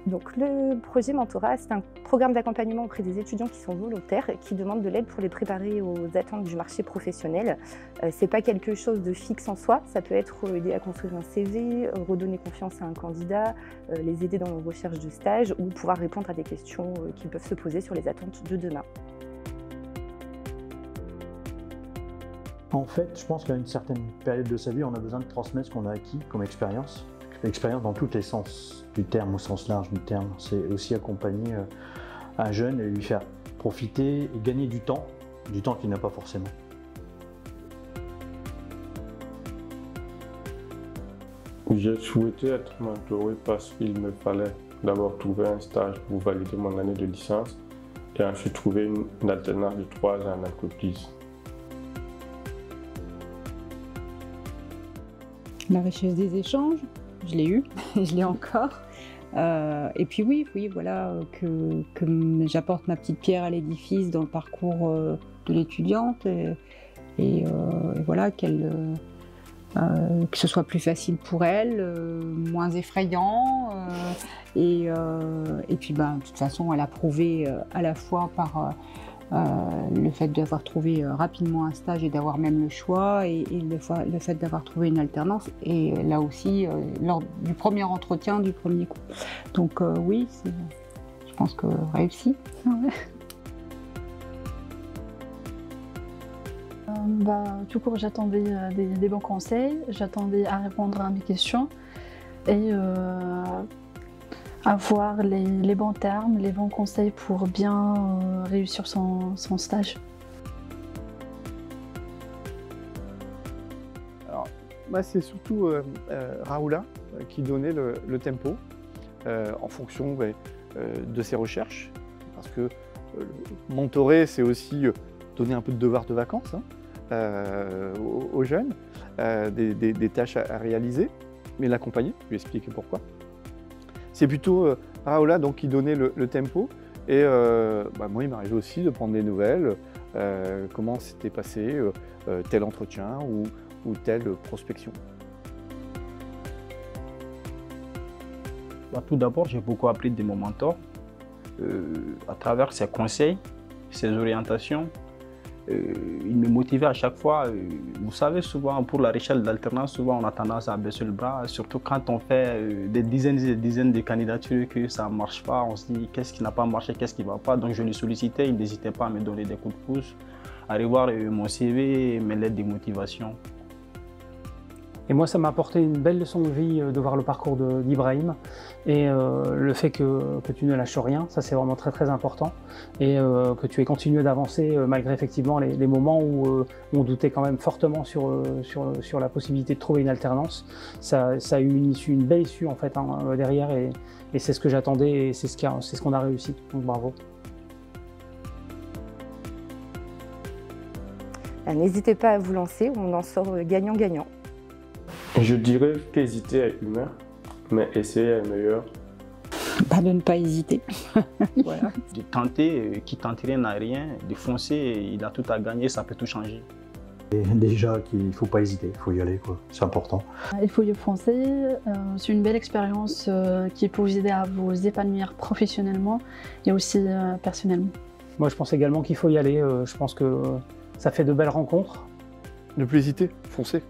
Donc le projet Mentorat, c'est un programme d'accompagnement auprès des étudiants qui sont volontaires et qui demandent de l'aide pour les préparer aux attentes du marché professionnel. C'est pas quelque chose de fixe en soi, ça peut être aider à construire un CV, redonner confiance à un candidat, les aider dans leur recherche de stage ou pouvoir répondre à des questions qu'ils peuvent se poser sur les attentes de demain. En fait, je pense qu'à une certaine période de sa vie, on a besoin de transmettre ce qu'on a acquis comme expérience. L'expérience dans tous les sens du terme, au sens large du terme. C'est aussi accompagner un jeune et lui faire profiter et gagner du temps qu'il n'a pas forcément. J'ai souhaité être mentoré parce qu'il me fallait d'abord trouver un stage pour valider mon année de licence et ensuite trouver une alternance de 3 ans en entreprise. La richesse des échanges, je l'ai eu, je l'ai encore. Et puis oui, voilà, que j'apporte ma petite pierre à l'édifice dans le parcours de l'étudiante et voilà, que ce soit plus facile pour elle, moins effrayant. Et puis de toute façon, elle a prouvé à la fois par le fait d'avoir trouvé rapidement un stage et d'avoir même le choix et le fait d'avoir trouvé une alternance et là aussi lors du premier entretien du premier coup. Donc oui, je pense que réussi. Tout court, j'attendais des bons conseils, j'attendais à répondre à mes questions et avoir les bons termes, les bons conseils pour bien réussir son stage. Alors, moi, c'est surtout Raoula qui donnait le tempo en fonction de ses recherches. Parce que mentorer, c'est aussi donner un peu de devoir de vacances aux jeunes, des tâches à réaliser, mais l'accompagner, lui expliquer pourquoi. C'est plutôt Raoula donc, qui donnait le tempo et moi il m'arrivait aussi de prendre des nouvelles, comment s'était passé tel entretien ou telle prospection. Tout d'abord, j'ai beaucoup appris de mon mentor à travers ses conseils, ses orientations. Il me motivait à chaque fois. Vous savez, souvent pour la recherche d'alternance, souvent on a tendance à baisser le bras, surtout quand on fait des dizaines et des dizaines de candidatures que ça ne marche pas. On se dit qu'est-ce qui n'a pas marché, qu'est-ce qui ne va pas. Donc je le sollicitais, il n'hésitait pas à me donner des coups de pouce, à revoir mon CV, mes lettres de motivation. Et moi, ça m'a apporté une belle leçon de vie de voir le parcours d'Ibrahim et le fait que tu ne lâches rien, ça c'est vraiment très important et que tu aies continué d'avancer malgré effectivement les moments où on doutait quand même fortement sur la possibilité de trouver une alternance. Ça a eu une belle issue en fait derrière et c'est ce que j'attendais et c'est ce qu'on a réussi, donc bravo. N'hésitez pas à vous lancer, on en sort gagnant-gagnant. Je dirais qu'hésiter est humain, mais essayer est meilleur. De ne pas hésiter. Voilà. De tenter, qui tente rien n'a rien, de foncer, il a tout à gagner, ça peut tout changer. Et déjà, il ne faut pas hésiter, il faut y aller, c'est important. Il faut y foncer, c'est une belle expérience qui peut vous aider à vous épanouir professionnellement et aussi personnellement. Moi je pense également qu'il faut y aller, je pense que ça fait de belles rencontres. Ne plus hésiter, foncez.